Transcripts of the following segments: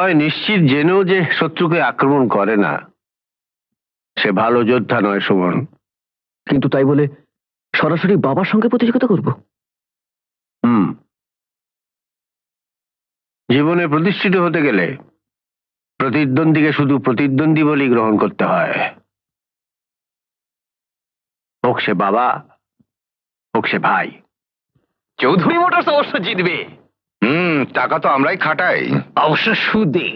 হয় নিশ্চিত জেনেও যে শত্রুকে আক্রমণ করে না, সে ভালো যোদ্ধা নয় সুমন। কিন্তু তাই বলে সরাসরি বাবার সঙ্গে প্রতিযোগিতা করব? জীবনে প্রতিষ্ঠিত হতে গেলে প্রতিদ্বন্দ্বীকে শুধু প্রতিদ্বন্দ্বী বলেই গ্রহণ করতে হয়, হোক সে বাবা, হোক সে ভাই। চৌধুরী মোটরস অবশ্য জিতবে। টাকা তো আমরাই খাটাই, অবশ্য সুদে।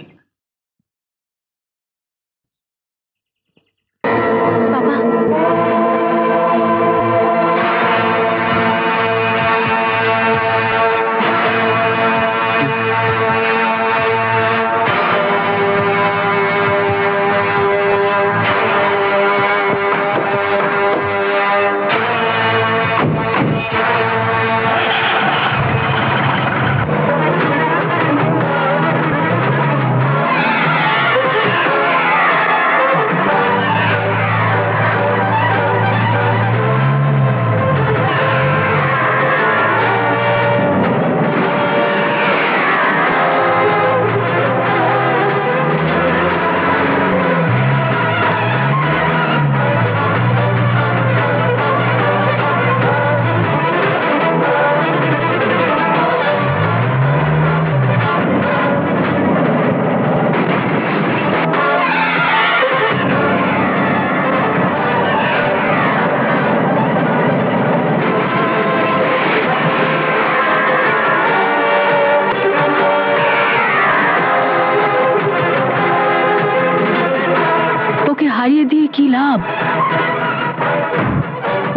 হারিয়ে দিয়ে কি লাভ?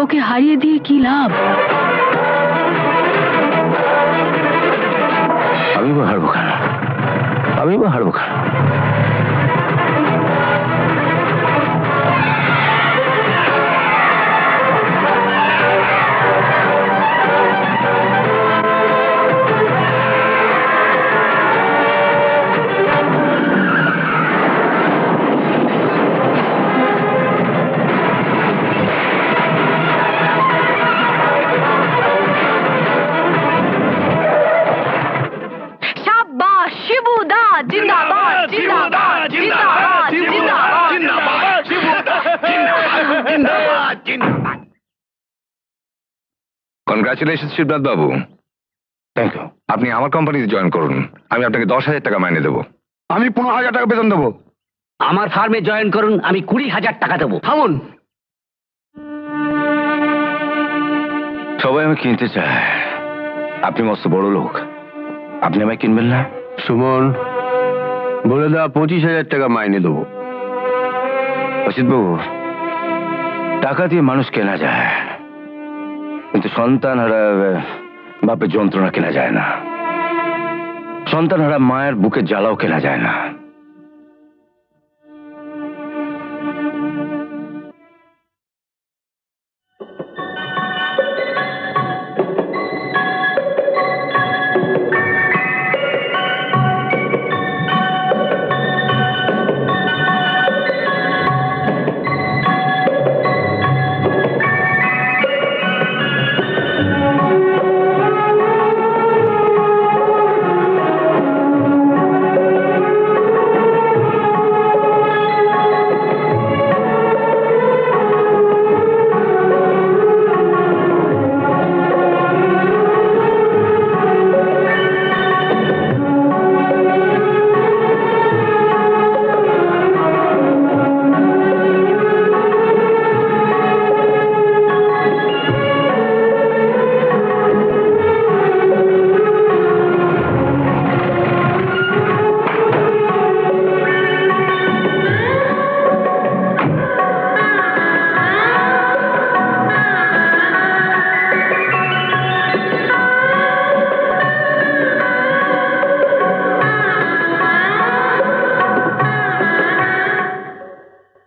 ওকে হারিয়ে দিয়ে কি লাভ? আমি হারবো কেন? আমি হারবো কেন? Congratulation Shibnath babu. Thank you. আপনি আমার কোম্পানিতে জয়েন করুন, আমি আপনাকে 10,000 টাকা মাইনে দেবো। আমি 15,000 টাকা বেতন দেবো। আমার ফার্মে জয়েন করুন, আমি 20,000 টাকা দেবো। থামুন। সবাই আমি কিনতে চায়, আপনি মস্ত বড় লোক, আপনি আমায় কিনবেন না? সুমন, বলে দেওয়া 25,000 টাকা মাইনে দেবো। অসিত বাবু, টাকা দিয়ে মানুষ কেনা যায়, কিন্তু সন্তান হারা বাপের যন্ত্রণা কেনা যায় না, সন্তান হারা মায়ের বুকে জ্বালাও কেনা যায় না।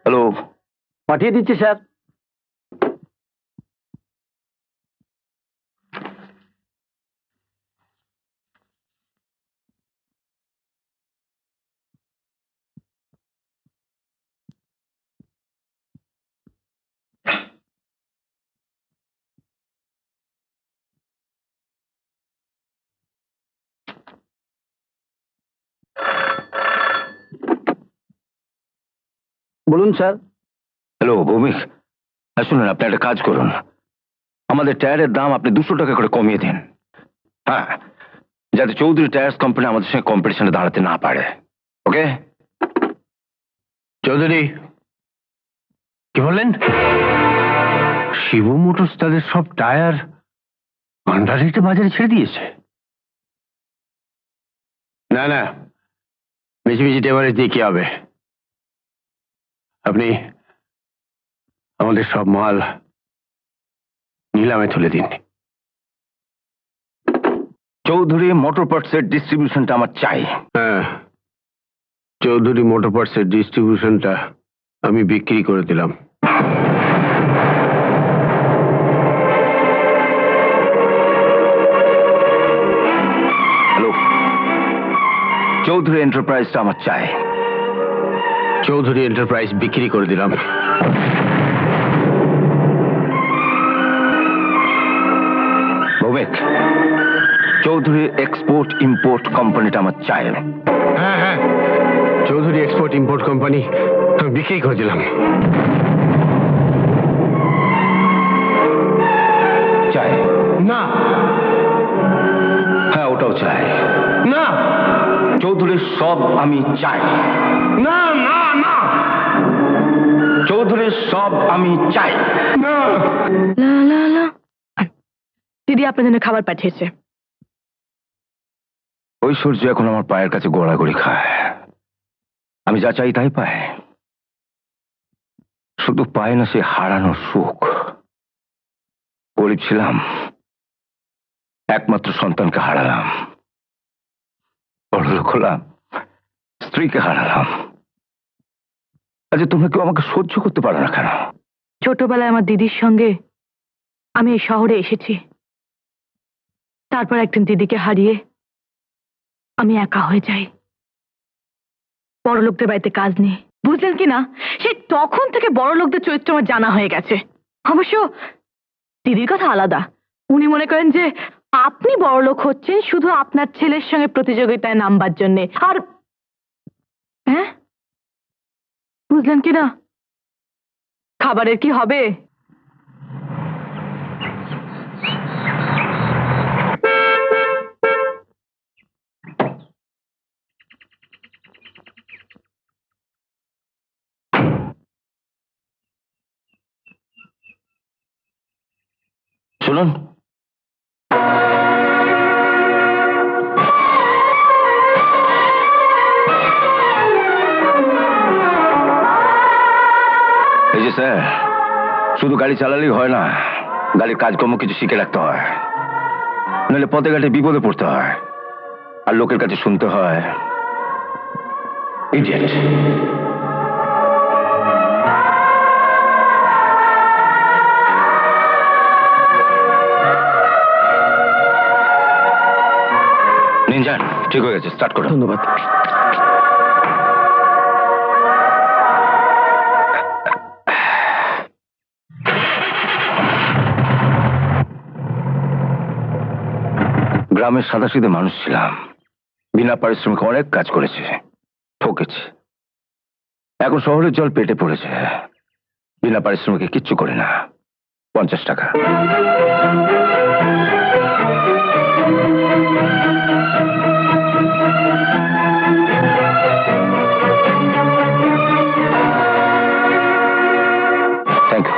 হ্যালো, পাঠিয়ে দিচ্ছি স্যার। বলুন স্যার। হ্যালো ভৌমিক, শুনুন, আপনি একটা কাজ করুন, আমাদের টায়ারের দাম আপনি 200 টাকা করে কমিয়ে দিন। হ্যাঁ, যাতে চৌধুরী টায়ার্স কোম্পানি আমাদের সঙ্গে কম্পিটিশনে দাঁড়াতে না পারে। ওকে চৌধুরী, কি বললেন? শিব মোটরস তাদের সব টায়ার আন্ডার রেটে বাজারে ছেড়ে দিয়েছে? না না, বেশি বেশি টেভারেজ দিয়ে কি হবে? আপনি আমাদের সব মাল নিলামে তুলে দিন। চৌধুরী মোটর পার্টসের ডিস্ট্রিবিউশনটা আমার চাই। হ্যাঁ, চৌধুরী মোটর পার্টসের ডিস্ট্রিবিউশনটা আমি বিক্রি করে দিলাম। হ্যালো, চৌধুরী এন্টারপ্রাইজটা আমার চাই। চৌধুরী এন্টারপ্রাইজ বিক্রি করে দিলাম। ভৌমিক, চৌধুরী এক্সপোর্ট ইম্পোর্ট কোম্পানিটা আমার চাই। হ্যাঁ হ্যাঁ, চৌধুরী এক্সপোর্ট ইম্পোর্ট কোম্পানি বিক্রি করে দিলাম। চাই না? হ্যাঁ, ওটাও চাই না। চৌধুরীর সব আমি চাই। না না না, চৌধুরীর সব আমি চাই না। লা লা লা। দিদি আপনার জন্য খাবার পাঠিয়েছে। ঐশ্বর্য এখন আমার পায়ের কাছে গোড়াগড়ি খায়। আমি যা চাই তাই পাই, শুধু পায় না সে হারানোর সুখ। গরিব ছিলাম, একমাত্র সন্তানকে হারালাম। বড়লোক হলাম, স্ত্রীকে হারালাম। আচ্ছা, তোমরা কেউ আমাকে সহ্য করতে পারো না কেন? ছোটবেলায় আমার দিদির সঙ্গে আমি এই শহরে এসেছি। তারপর একদিন দিদিকে হারিয়ে আমি একা হয়ে যাই। বড় লোকদের বাড়িতে কাজ নেই, বুঝলেন কি না? সেই তখন থেকে বড় লোকদের চরিত্র আমার জানা হয়ে গেছে। অবশ্য দিদির কথা আলাদা। উনি মনে করেন যে আপনি বড় লোক হচ্ছেন শুধু আপনার ছেলের সঙ্গে প্রতিযোগিতায় নামবার জন্যে। আর হ্যাঁ, বুঝলেন কি না? খাবারের কি হবে? শুনুন, এই যে স্যার, শুধু গাড়ি চালালেই হয় না, গাড়ির কাজকর্ম কিছু শিখে রাখতে হয়, নাহলে পথে ঘাটে বিপদে পড়তে হয়, আর লোকের কাছে শুনতে হয় ইডিয়েট। নিন যান, ঠিক হয়ে গেছে, স্টার্ট করুন। ধন্যবাদ। গ্রামের সাদাসিধে মানুষ ছিলাম, বিনা পারিশ্রমিক অনেক কাজ করেছে, ঠকেছে। এখন শহরের জল পেটে পড়েছে, বিনা পারিশ্রমিকে কিচ্ছু করি না। 50 টাকা। Thank you.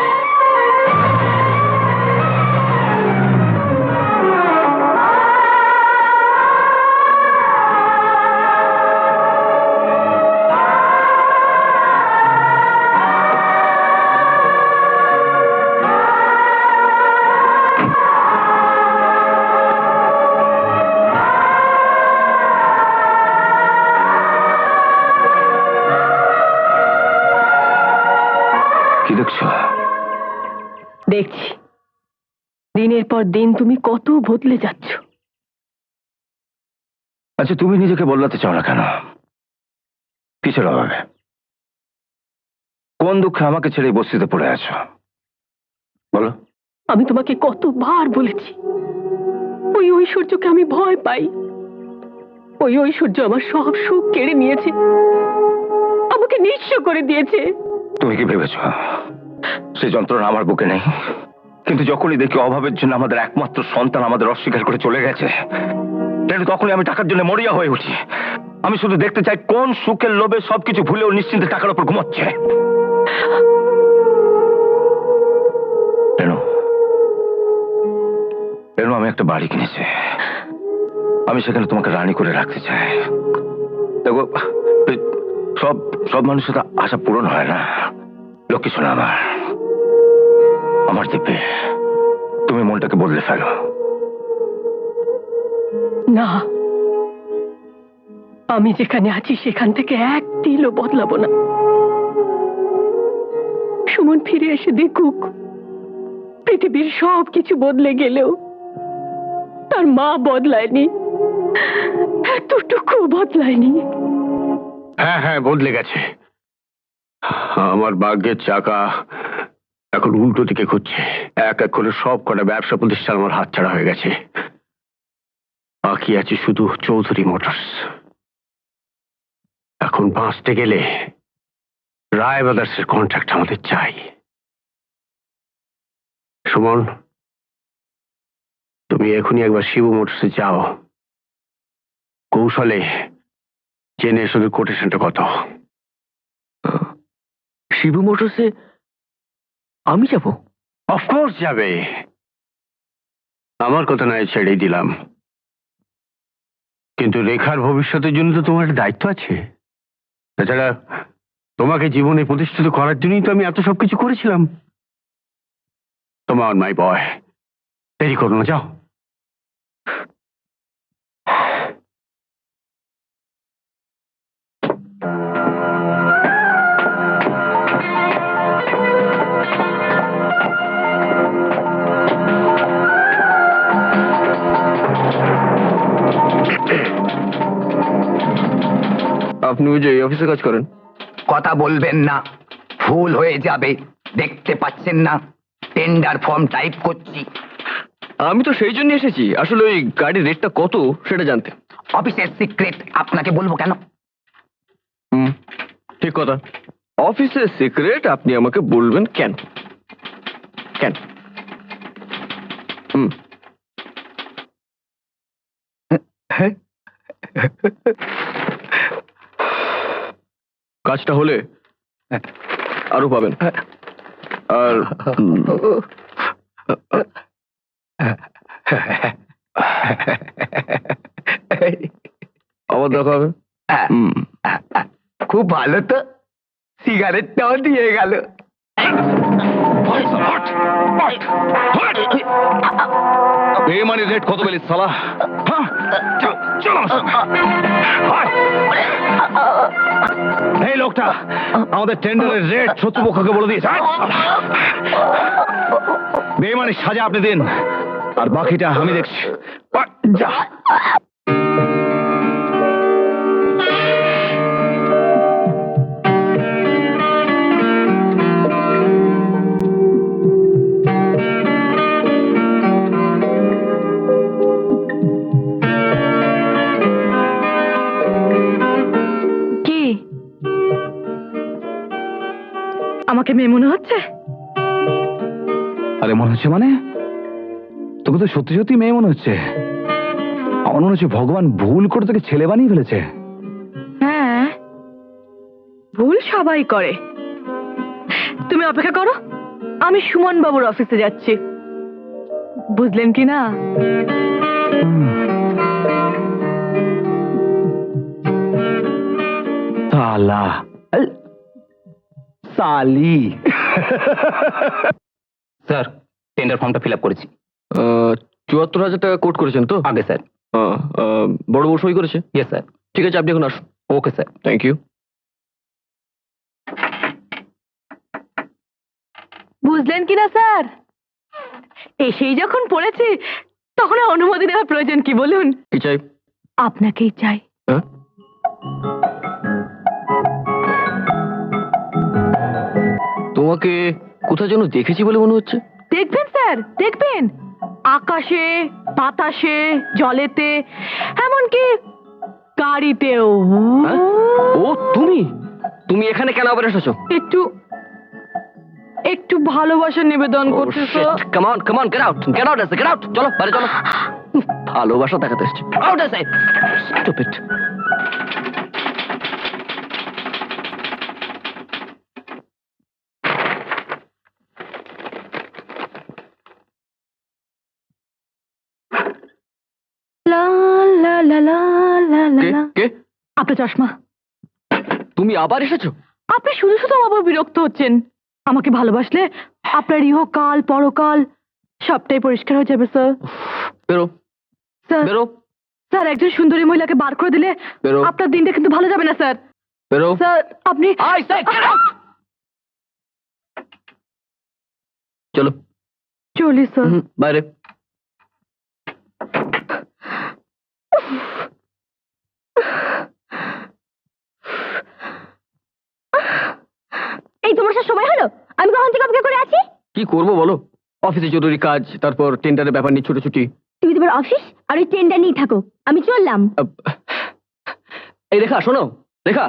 কি দেখছো? দেখছি দিনের পর দিন তুমি কত বদলে যাচ্ছ। আচ্ছা, তুমি নিজেকে বদলাতে চাও না কেন? কিসের অভাবে? কোন দুঃখে আমাকে ছেড়ে এই বস্তিতে পড়ে আছো বলো? আমি তোমাকে কতবার বলেছি ওই ঐশ্বর্যকে আমি ভয় পাই। ওই ঐশ্বর্য আমার সব সুখ কেড়ে নিয়েছে, আমাকে নিঃস্ব করে দিয়েছে। তুমি কি ভেবেছ সেই যন্ত্রণা আমার বুকে নেই? কিন্তু যখনই দেখি অভাবের জন্য আমাদের একমাত্র সন্তান আমাদের অস্বীকার করে চলে গেছে, তখনই আমি টাকার জন্য মরিয়া হয়ে উঠি। আমি শুধু দেখতে চাই কোন সুখের লোভে সবকিছু ভুলেও নিশ্চিন্তে টাকার উপর ঘুমাচ্ছে। রেনু, আমি একটা বাড়ি কিনেছি। আমি সেখানে তোমাকে রানী করে রাখতে চাই। দেখো, সব সব মানুষের তো আশা পূরণ হয় না। লক্ষ্মী শোনা আমার দিব্যে, তুমি মনটাকে বদলে ফেলো। না, আমি যেখানে আছি সেখান থেকে এক তিলও বদলাবো না। সুমন ফিরে এসে দেখুক পৃথিবীর সব কিছু বদলে গেলেও তার মা বদলায়নি, এতটুকু বদলায়নি। হ্যাঁ হ্যাঁ, বদলে গেছে। আমার ভাগ্যের চাকা এখন উল্টো দিকে ঘুরছে। এক এক করে সব কটা ব্যবসা প্রতিষ্ঠান আমার হাতছাড়া হয়ে গেছে। বাকি আছে শুধু চৌধুরী মোটরস। এখন বাঁচতে গেলে রায় ব্রাদার্সের কন্ট্রাক্ট আমাদের চাই। সুমন, তুমি এখনই একবার শিবু মোটরসে যাও, কৌশলে জেনে শুধু কোটেশনটা কত। শিবু মোটরসে আমি যাব? অফকোর্স যাবে। আমার কথা নয়, ছেড়ে দিলাম, কিন্তু রেখার ভবিষ্যতের জন্য তো তোমার একটা দায়িত্ব আছে। তাছাড়া তোমাকে জীবনে প্রতিষ্ঠিত করার জন্যই তো আমি এত সবকিছু করেছিলাম। তোমার মাই বয়, দেরি করো না, যাও। আপনি ওই যে এই অফিসে কাজ করেন? কথা বলবেন না, ভুল হয়ে যাবে। দেখতে পাচ্ছেন না টেন্ডার ফর্ম টাইপ করছি? আমি তো সেই জন্য এসেছি, আসলে ওই গাড়ির রেটটা কত সেটা জানতে। অফিসের সিক্রেট, আপনাকে বলবো কেন? ঠিক কথা, অফিসের সিক্রেট আপনি আমাকে বলবেন কেন? কেন? কাজটা হলে আরো পাবেন। আর আবার দেখা হবে। খুব ভালো তো, সিগারেটটাও দিয়ে গেল। বেমানি রেট কত পেলিস সালা? চল আমার সঙ্গে। এই লোকটা আমাদের টেন্ডারের রেট শত্রুপক্ষকে বলে দিয়েছে। বেমানি সাজা আপনি দিন, আর বাকিটা আমি দেখছি। যা। কি আমাকে মেয়ে মনে হচ্ছে? আরে মনে হচ্ছে মানে? তোকে তো সত্যি সত্যি মেয়ে মনে হচ্ছে। আমার মনে হচ্ছে ভগবান ভুল করে তোকে ছেলে বানিয়ে ফেলেছে। হ্যাঁ, ভুল সবাই করে। তুমি অপেক্ষা করো, আমি সুমন বাবুর অফিসে যাচ্ছি, বুঝলেন কি না? সালা সালি। স্যার, টেন্ডার ফর্মটা ফিল আপ করেছি। ৭৪,০০০ টাকা কোট করেছেন তো? আগে স্যার। বড় বড় সই করেছে? Yes sir. ঠিক আছে, আপনি এখন আসুন। Okay sir. Thank you. বুঝলেন কিনা স্যার, এসেই যখন পড়েছি তখন আর অনুমতি নেওয়ার প্রয়োজন কি বলুন? কি চাই? আপনাকেই চাই। হ্যাঁ? তোমাকে কোথায় যেন দেখেছি বলে মনে হচ্ছে। দেখবেন স্যার, দেখবেন, আকাশে, বাতাসে, জলেতে, এমনকি গাড়িতেও। হ্যাঁ? ও তুমি তুমি এখানে কেন আবার এসেছো? একটু একটু ভালোবাসা নিবেদন করছি sir. Come on get out এসে গেট আউট, চলো বাড়ি চলো। ভালোবাসা দেখাতে এসছে, আউট এসে স্টুপিড। লা লা লা লা লা লা লা। কে আপনার চশমা। তুমি আবার এসেছো? আপনি শুধু শুধু আমার বিরক্ত হচ্ছেন। আমাকে ভালোবাসলে আপনার ইহকাল পরকাল সবটাই পরিষ্কার হয়ে যাবে স্যার। বেরো স্যার বেরো স্যার, একজন সুন্দরী মহিলাকে বার করে দিলে বেরো আপনার দিনটা কিন্তু ভালো যাবে না স্যার। বেরো। স্যার আপনি আই সে গেট আউট। চলো চলি স্যার। বাইরে। এই তোমার সময় হলো? আমি কখন থেকে অপেক্ষা করে আছি। কি করবো বলো, অফিসে জরুরি কাজ, তারপর টেন্ডারের ব্যাপার নিয়ে ছুটি। তুমি তোমার অফিস আর ওই টেন্ডার নিয়ে থাকো, আমি চললাম। এই রেখা শোনো, রেখা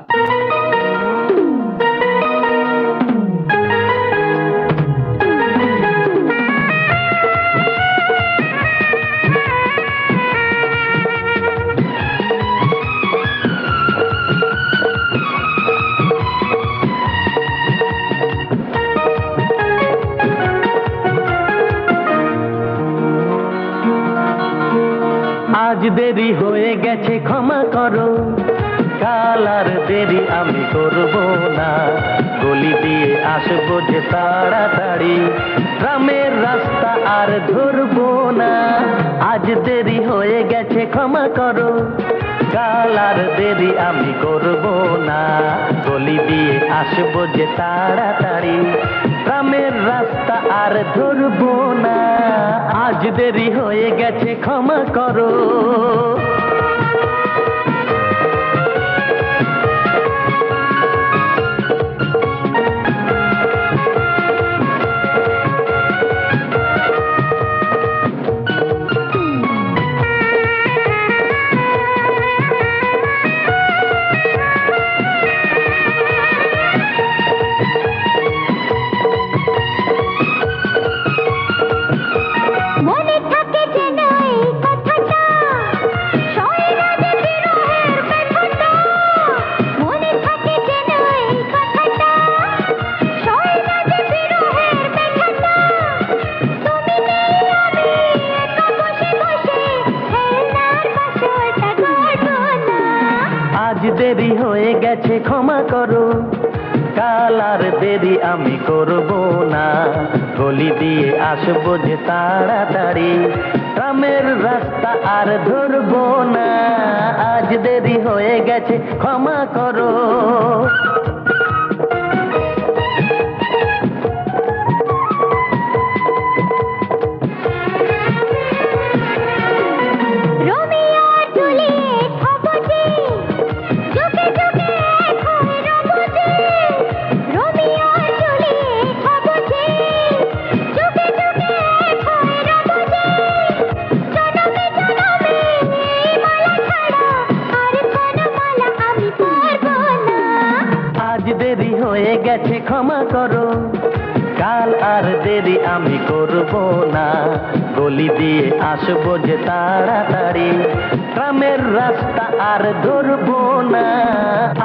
আজ দেরি হয়ে গেছে ক্ষমা করো, কাল আর দেরি আমি করব না, গলি দিয়ে আসবো যে তাড়াতাড়ি, গ্রামের রাস্তা আর ধরবো না। আজ দেরি হয়ে গেছে ক্ষমা করো, কাল আর দেরি আমি করব না, গলি দিয়ে আসবো যে তাড়াতাড়ি, গ্রামের রাস্তা আর ধরবো না। আজ দেরি হয়ে গেছে ক্ষমা করো। মনে থাকে যেন এই কথাটা, সয়রাজ বিরহের ব্যথাটা। মনে থাকে যেন এই কথাটা, সয়রাজ বিরহের ব্যথাটা। তুমি নেই আমি একা বসে বসে হেলার বাসরটা গড়বো না। আজ দেরি হয়ে গেছে ক্ষমা করো, কাল আর দেরি আমি করব না, গলি দিয়ে আসবো যে তাড়াতাড়ি, গ্রামের রাস্তা আর ধরবো না। আজ দেরি হয়ে গেছে ক্ষমা করো। রোমিও আর জুলিয়েট হব যে, যুগে যুগে এক হয়ে রব যে। রোমিও আর জুলিয়েট হব যে, যুগে যুগে এক হয়ে রব যে। জনমে জনমে এই মালা ছাড়া আর কোনো মালা আমি পরব না। আজ দেরি হয়ে গেছে ক্ষমা করো, কাল আর দেরি আমি করব না, গলি দিয়ে আসবো যে তাড়াতাড়ি, গ্রামের রাস্তা আর ধরবো না।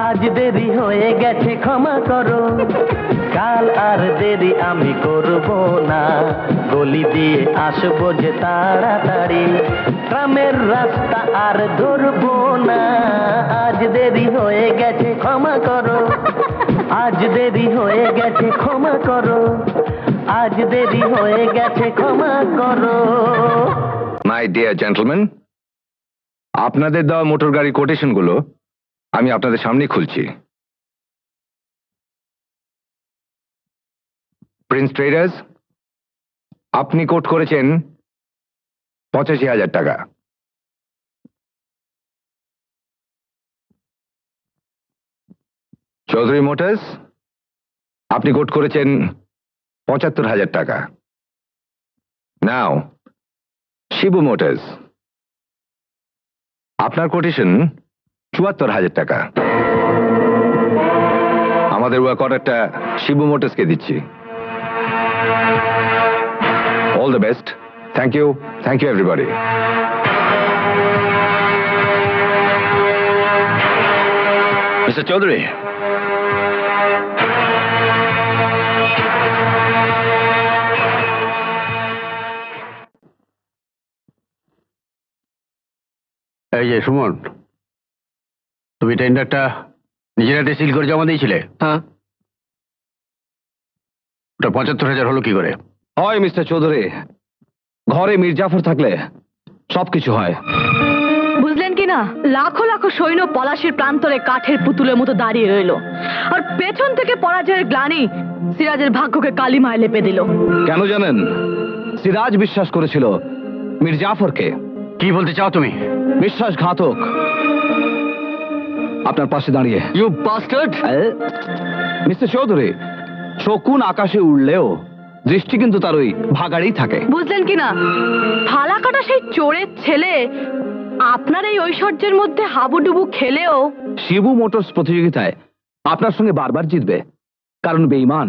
আজ দেরি হয়ে গেছে ক্ষমা করো, কাল আর দেরি আমি করব না, গলি দিয়ে আসবো যে তাড়াতাড়ি, গ্রামের রাস্তা আর ধরবো না। আজ দেরি হয়ে গেছে ক্ষমা করো, আজ দেরি হয়ে গেছে ক্ষমা করো, আজ দেরি হয়ে গেছে ক্ষমা করো। মাই ডিয়ার জেন্টলম্যান, আপনাদের দেওয়া মোটর গাড়ি কোটেশনগুলো আমি আপনাদের সামনেই খুলছি। প্রিন্স ট্রেডার্স, আপনি কোট করেছেন 85,000 টাকা। চৌধুরী মোটরস, আপনি কোট করেছেন 75,000 টাকা। নাও শিবু মোটরস, আপনার কোটেশন 74,000 টাকা। আমাদের ওয়ার্ক অর্ডারটা শিবু মোটরসকে দিচ্ছি। All the best. Thank you everybody. Mister Chowdhury, এই যে সুমন, তুমি টেন্ডারটা নিজের হাতে সিল করে জমা দিয়েছিলে? হ্যাঁ। ওটা ৭৫,০০০ হলো কি করে? হয় মিস্টার চৌধুরী, ঘরে মির্জাফর থাকলে সবকিছু হয়। বুঝলেন কি না, লাখো লাখো সৈন্য পলাশির প্রান্তরে কাঠের পুতুলের মতো দাঁড়িয়ে রইল, আর পেছন থেকে পরাজয়ের গ্লানি সিরাজের ভাগ্যকে কালিমায় লেপে দিল। কেন জানেন? সিরাজ বিশ্বাস করেছিল মির্জাফরকে। কি বলতে চাও তুমি? বিশ্বাসঘাতক আপনার পাশে দাঁড়িয়ে। You bastard! মিস্টার চৌধুরী, শকুন আকাশে উড়লেও দৃষ্টি কিন্তু তার ওই ভাগাড়েই থাকে। বুঝলেন কি না, ফালাকাটা সেই চোরের ছেলে আপনার এই ঐশ্বর্যের মধ্যে হাবুডুবু খেলেও শিবু মোটরস প্রতিযোগিতায় আপনার সঙ্গে বারবার জিতবে, কারণ বেঈমান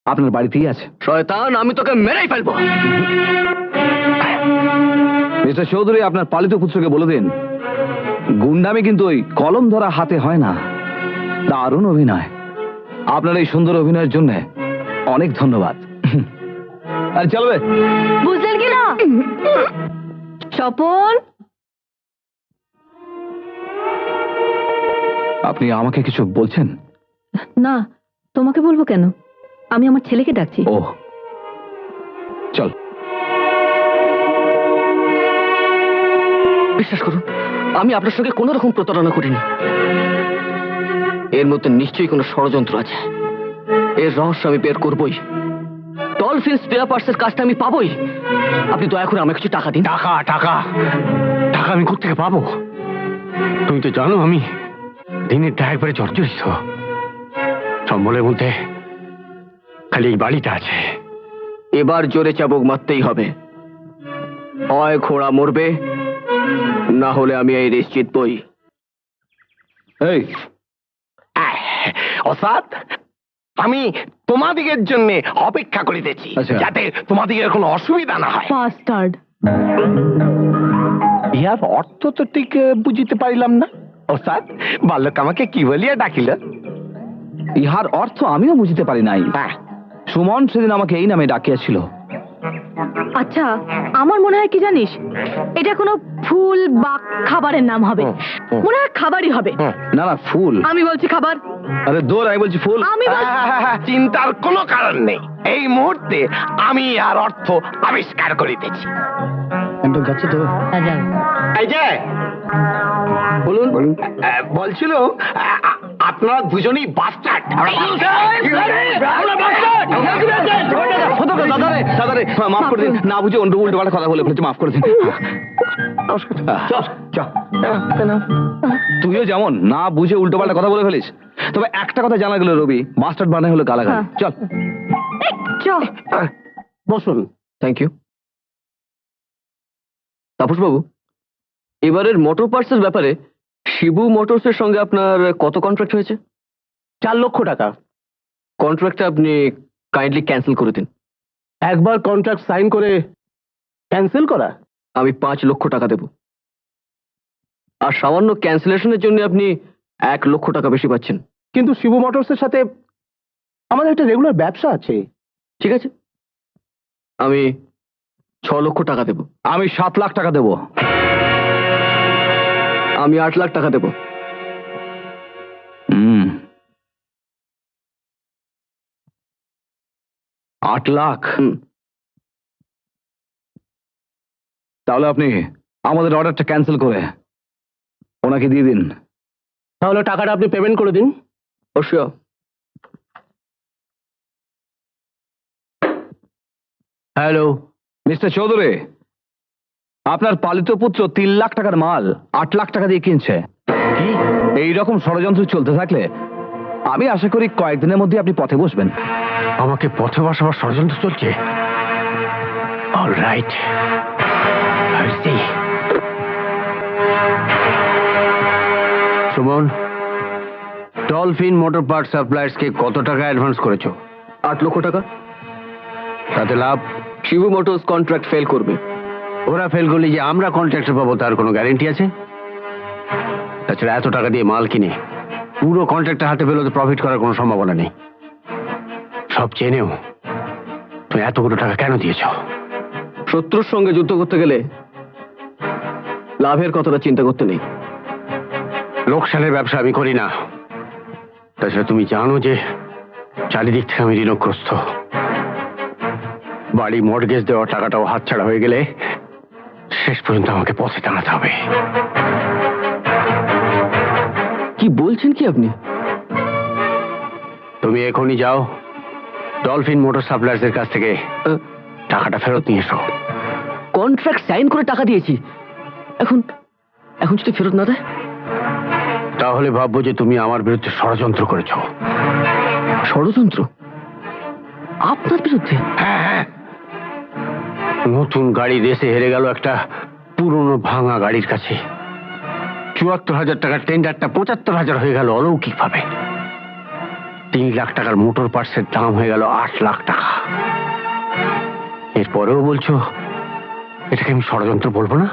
আপনার বাড়িতেই আছে। শয়তান, আমি তোকে মেরেই ফেলবো। মিস্টার চৌধুরী, আপনার পালিত পুত্রকে বলে দিন, গুন্ডামি কিন্তু ওই কলম ধরা হাতে হয় না। দারুণ অভিনয়। আপনার এই সুন্দর অভিনয়ের জন্য অনেক ধন্যবাদ। আর চলবে। বুঝলেন কি না স্বপন, আপনি আমাকে কিছু বলছেন? না, তোমাকে বলবো কেন, আমি আমার ছেলেকে ডাকছি। ও চল। বিশ্বাস করুন, আমি আপনার সঙ্গে কোনো রকম প্রতারণা করিনি। এর মধ্যে নিশ্চয়ই কোনো ষড়যন্ত্র আছে। এর রহস্য আমি বের করবই। ডলফিন স্পেয়ার পার্টসের কাজটা আমি পাবোই। আপনি দয়া করে আমাকে কিছু টাকা দিন। টাকা টাকা টাকা আমি কোথেকে পাবো? তুমি তো জানো আমি দিনের টাকা একবারে জর্জরিত। সম্বলের মধ্যে খালি এই বাড়িটা আছে। এবার জোরে চাবুক মারতেই হবে। হয় ঘোড়া মরবে, না হলে আমি এই রেস জিতবই। এই অসাদ, আমি তোমাদিগের জন্য অপেক্ষা করিতেছি, আচ্ছা। যাতে তোমাদিগের কোনো অসুবিধা না হয়। বাস্টার্ড, ইহার অর্থ তো ঠিক বুঝিতে পারিলাম না। ওস্তাদ, বালক আমাকে কি বলিয়া ডাকিল? ইহার অর্থ আমিও বুঝতে পারি নাই। সুমন সেদিন আমাকে এই নামে ডাকিয়াছিল। আচ্ছা, আমার মনে হয় কি জানিস, এটা কোনো ফুল বা খাবারের নাম হবে। মনে হয় খাবারই হবে। না না, ফুল। আমি বলছি খাবার। আরে দৌড়, আমি বলছি ফুল। আমি চিন্তার কোনো কারণ নেই, এই মুহূর্তে আমি আর অর্থ আবিষ্কার করিতেছি। এই যে বলুন, বলছিল আপনারা দুজনেই বাস্টার্ড। দাদারে মাফ করে দিন, না বুঝে অন্য উল্টো পাল্টা কথা বলে ফেলেছি, মাফ করে দিন। তুইও যেমন না বুঝে উল্টো পাল্টা কথা বলে ফেলিস। তবে একটা কথা জানা গেল, রবি বাস্টার্ড মানে হলো গালাগাল। চল বসুন। Thank you. তাপস বাবু, এবারের মোটর পার্টসের ব্যাপারে শিবু মোটরসের সঙ্গে আপনার কত কন্ট্রাক্ট হয়েছে? 4 লক্ষ টাকা। কন্ট্রাক্টটা আপনি কাইন্ডলি ক্যান্সেল করে দিন। একবার কন্ট্রাক্ট সাইন করে ক্যান্সেল করা? আমি 5 লক্ষ টাকা দেব। আর সামান্য ক্যান্সেলেশনের জন্য আপনি 1 লক্ষ টাকা বেশি পাচ্ছেন। কিন্তু শিবু মোটরসের সাথে আমাদের একটা রেগুলার ব্যবসা আছে। ঠিক আছে, আমি 6 লক্ষ টাকা দেব। আমি 7 লাখ টাকা দেবো। আমি 8 লাখ টাকা দেব। 8 লাখ? হুম। তাহলে আপনি আমাদের অর্ডারটা ক্যান্সেল করে ওনাকে দিয়ে দিন। তাহলে টাকাটা আপনি পেমেন্ট করে দিন। অবশ্যই। হ্যালো মিস্টার চৌধুরী, আপনার পালিত পুত্র 3 লাখ টাকার মাল 8 লাখ টাকা দিয়ে কিনছে। কি এইরকম ষড়যন্ত্র চলতে থাকলে আমি আশা করি কয়েকদিনের মধ্যে আপনি পথে বসবেন। আমাকে পথে বসাবার ষড়যন্ত্র চলছে? Alright, Suman, Dolphin motor part suppliers কে কত টাকা অ্যাডভান্স করেছো? 8 লক্ষ টাকা। তাতে লাভ? শিবু মোটরস কন্ট্রাক্ট ফেল করবে। ওরা ফেল করলে যে আমরা কন্ট্রাক্টর পাবো তার কোনো গ্যারেন্টি আছে? তাছাড়া এত টাকা দিয়ে মাল কিনে পুরো কন্ট্রাক্টর হাতে পেলে তো প্রফিট করার কোনো সম্ভাবনা নেই। সব জেনেও তুমি এতগুলো টাকা কেন দিয়েছ? শত্রুর সঙ্গে যুদ্ধ করতে গেলে লাভের কথাটা চিন্তা করতে নেই। লোকসানের ব্যবসা আমি করি না। তাছাড়া তুমি জানো যে চারিদিক থেকে আমি ঋণগ্রস্ত। বাড়ি মর্টগেজ দেওয়ার টাকাটাও হাতছাড়া হয়ে গেলে শেষ পর্যন্ত আমাকে পথে টানাতে হবে। কি বলছেন কি আপনি? তুমি এখনই যাও, ডলফিন মোটর সাপ্লায়ার্স এর কাছ থেকে টাকাটা ফেরত নিয়ে এসো। কন্ট্রাক্ট সাইন করে টাকা দিয়েছি, এখন এখন যদি ফেরত না দেয় তাহলে ভাববো যে তুমি আমার বিরুদ্ধে ষড়যন্ত্র করেছো। ষড়যন্ত্র? আপনার বিরুদ্ধে? হ্যাঁ, নতুন গাড়ি রেসে হেরে গেল একটা পুরনো ভাঙা গাড়ির কাছে। ৭৪,০০০ টাকার টেন্ডারটা ৭৫,০০০ হয়ে গেল অলৌকিক ভাবে। ৩ লাখ টাকার মোটর পার্টসের দাম হয়ে গেল ৮ লাখ টাকা। এরপরেও বলছো এটাকে আমি ষড়যন্ত্র বলবো না?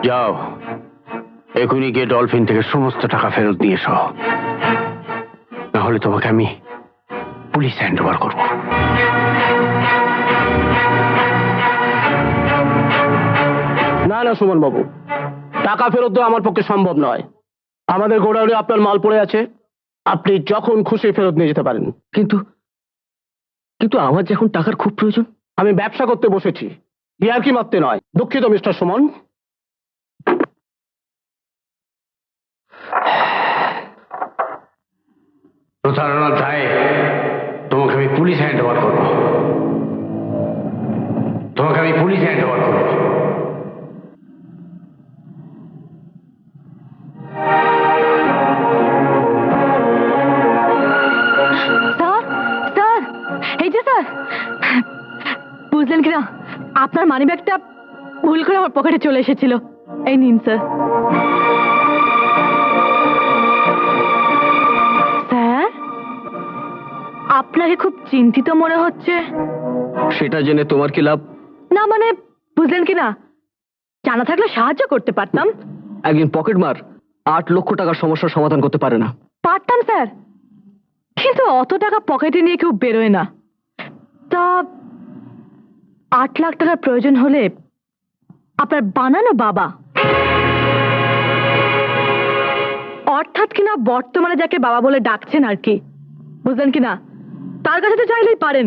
যাও, এখনই গিয়ে ডলফিন থেকে সমস্ত টাকা ফেরত নিয়ে এসো, নাহলে তোমাকে আমি পুলিশ হ্যান্ড ওভার করবো। না না সুমন বাবু, টাকা ফেরত দেওয়া আমার পক্ষে সম্ভব নয়। আমাদের গোডাউনে আপনার মাল পড়ে আছে, আপনি যখন খুশি ফেরত নিয়ে যেতে পারেন। কিন্তু কিন্তু আমার যখন টাকার খুব প্রয়োজন। আমি ব্যবসা করতে বসেছি, ইয়ার্কি মারতে নয়। দুঃখিত মিস্টার সুমন। প্রতারণার দায়ে তোমাকে আমি পুলিশ হ্যান্ড ওভার করবো। তোমাকে আমি পুলিশ হ্যান্ড ওভার করবো। স্যার, স্যার, এই যে স্যার, বুঝলেন কিনা আপনার মানিব্যাগটা ভুল করে আমার পকেটে চলে এসেছিল। এই নিন স্যার। স্যার, আপনাকে খুব চিন্তিত মনে হচ্ছে। সেটা জেনে তোমার কি লাভ? না মানে বুঝলেন কিনা, জানা থাকলে সাহায্য করতে পারতাম। একদিন পকেট মার ৮ লক্ষ টাকার সমস্যার সমাধান করতে পারে না। পারতাম স্যার, কিন্তু অত টাকা পকেটে নিয়ে কেউ বেরোয় না। তা ৮ লাখ টাকার প্রয়োজন হলে আপনার বানানো বাবা, অর্থাৎ কিনা বর্তমানে যাকে বাবা বলে ডাকছেন আর কি, বুঝলেন কিনা, তার কাছে তো চাইলেই পারেন।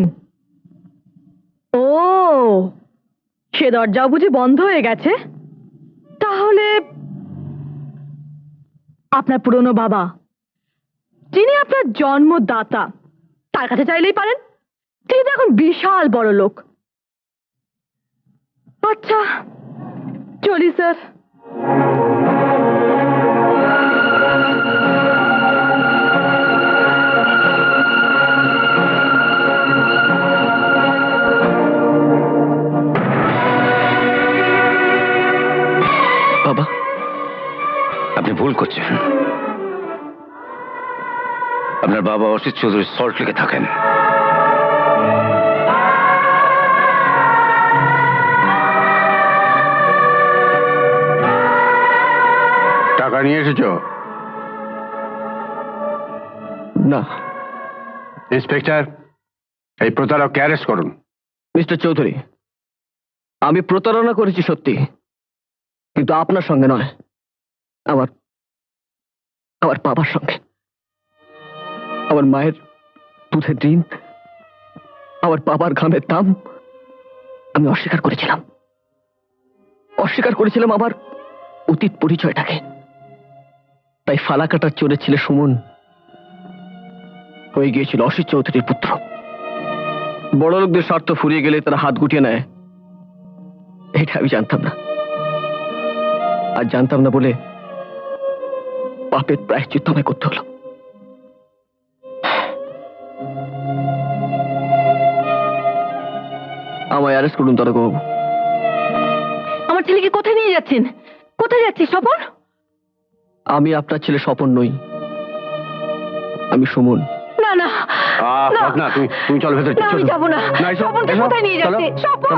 ও, সে দরজাও বুঝি বন্ধ হয়ে গেছে। তাহলে আপনার পুরনো বাবা, যিনি আপনার জন্মদাতা, তার কাছে চাইলেই পারেন। তিনি তো এখন বিশাল বড় লোক। আচ্ছা, চলি স্যার। বাবা, আপনি ভুল করছেন। আপনার বাবা অসিত চৌধুরী সল্ট লেকে থাকেন। টাকা নিয়ে এসেছ? না। ইন্সপেক্টর, এই প্রতারককে অ্যারেস্ট করুন। মিস্টার চৌধুরী, আমি প্রতারণা করেছি সত্যি, কিন্তু আপনার সঙ্গে নয়, আমার আমার বাবার সঙ্গে। আমার মায়ের দুধের ঋণ, আমার বাবার ঘামের দাম আমি অস্বীকার করেছিলাম আমার অতীত পরিচয়টাকে। তাই ফালাকাটার চোরের ছেলে সুমন হয়ে গিয়েছিল অসিত চৌধুরীর পুত্র। বড় লোকদের স্বার্থ ফুরিয়ে গেলে তারা হাত গুটিয়ে নেয়, এটা আমি জানতাম না। আর জানতাম না বলে পাপের প্রায়শ্চিত্ত আমায় করতে হলো। আমায় অ্যারেস্ট করুন তারকবাবু। আমার ছেলেকে কোথায় নিয়ে যাচ্ছেন? কোথায় যাচ্ছিস স্বপন? আমি আপনার ছেলে স্বপন নই, আমি সুমন। না না না না। না তুমি তুমি চলো ভেতরে না, আমি যাবো না। না, এসো, স্বপনকে এসো, কোথায় নিয়ে চলো, যাচ্ছে? স্বপন!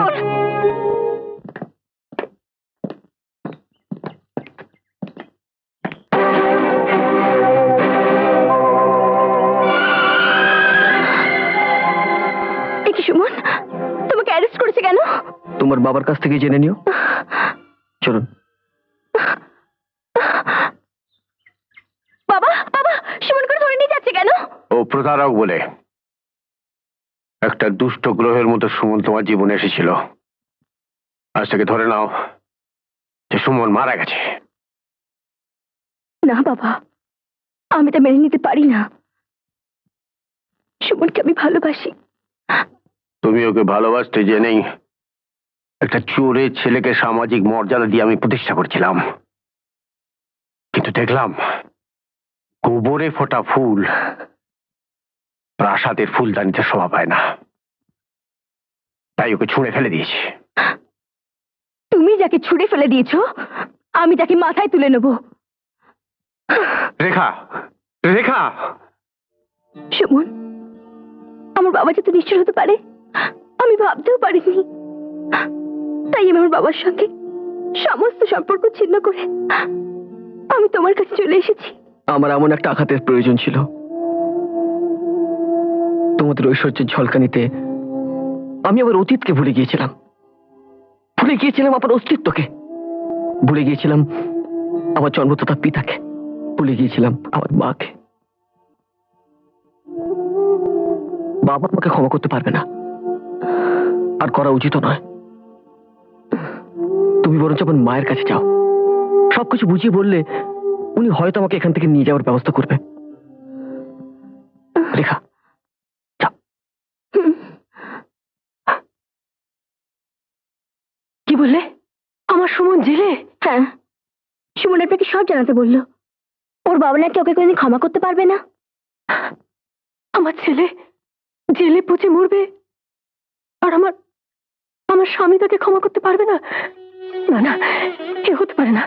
এ কি সুমন, তোমাকে অ্যারেস্ট করেছে কেন? তোমার বাবার কাছ থেকে জেনে নিও। চলুন। বাবা, বাবা, সুমন করে ধরে নিয়ে যাচ্ছে কেন? ও প্রতারক বলে একটা দুষ্ট গ্রহের মতো সুমন তোমার জীবনে এসেছিল। আজ থেকে ধরে নাও যে সুমন মারা গেছে। না বাবা, আমি তা মেনে নিতে পারি না। সুমনকে আমি ভালোবাসি। তুমি ওকে ভালোবাসতে জেনেই একটা চোরের ছেলেকে সামাজিক মর্যাদা দিয়ে আমি প্রতিষ্ঠা করছিলাম, কিন্তু দেখলাম গোবরে ফোটা ফুল প্রাসাদের ফুলদানিতে শোভা পায় না, তাই ওকে ছুঁড়ে ফেলে দিয়েছি। তুমি যাকে ছুঁড়ে ফেলে দিয়েছো, আমি তাকে মাথায় তুলে নেব। রেখা, রেখা, সুমন, আমার বাবা যাতে নিশ্চয় হতে পারে আমি ভাবতেও পারিনি। তাই আমি আমার বাবার সঙ্গে সমস্ত সম্পর্ক ছিন্ন করে আমি তোমার কাছে চলে এসেছি। আমার এমন একটা আঘাতের প্রয়োজন ছিল। তোমাদের ঐশ্বর্যের ঝলকানিতে আমি আমার অতীতকে ভুলে গিয়েছিলাম, ভুলে গিয়েছিলাম আমার অস্তিত্বকে, ভুলে গিয়েছিলাম আমার জন্মদাতা পিতাকে, ভুলে গিয়েছিলাম আমার মাকে। বাবা আমাকে ক্ষমা করতে পারবে না, আর করা উচিত নয়। তুমি বরঞ্চ আমার মায়ের কাছে যাও, সবকিছু বুঝিয়ে বললে উনি হয়তো আমাকে এখান থেকে নিয়ে যাওয়ার ব্যবস্থা করবে। রেখা, যাও। কি বললে? আমার সুমন জেলে? হ্যাঁ, সুমন আপনাকে সব জানাতে বললো। ওর বাবা নাকি ওকে কোনোদিন ক্ষমা করতে পারবে না। আমার ছেলে জেলে পচে মরবে, আর আমার আমার স্বামী তাকে ক্ষমা করতে পারবে না? না না, এ হতে পারে না।